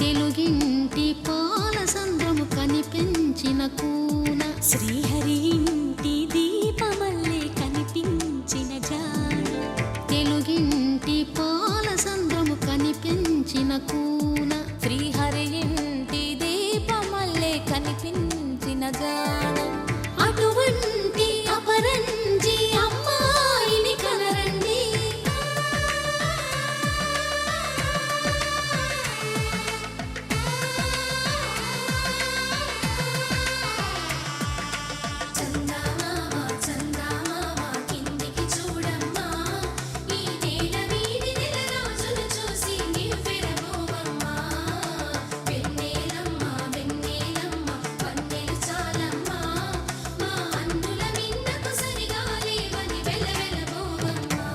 తెలుగింటి పాల సంద్రము కనిపించిన కూన శ్రీహరి ఇంటి దీపమల్లే కనిపించిన జాడ తెలుగింటి పాల సంద్రము కనిపించిన కూన శ్రీహరి ఇంటి దీపమల్లే కనిపించిన జాడ అటువంటి అపరంజి అమ్మాయిని కనరండి చందమామ చందమామ కిందికి చూడమ్మా ఈ నేల వీడి నెల రోజులు చూసి నివ్వెరబోవమ్మా వెన్నెలమ్మ వెన్నెలమ్మ వన్నెలు చాలమ్మా మా అన్నుల మిన్నకు సరిగా లేవని వెలవెలబోవమ్మా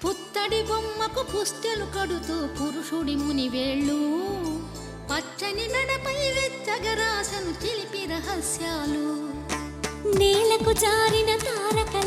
పుత్తడి బొమ్మకు పుస్తెలు కడుతూ పురుషుడి ముని వేళ్ళు పచ్చని మెడపై వెచ్చగరాసను చిలిపి రహస్యాలు నేలకు జారిన తారకల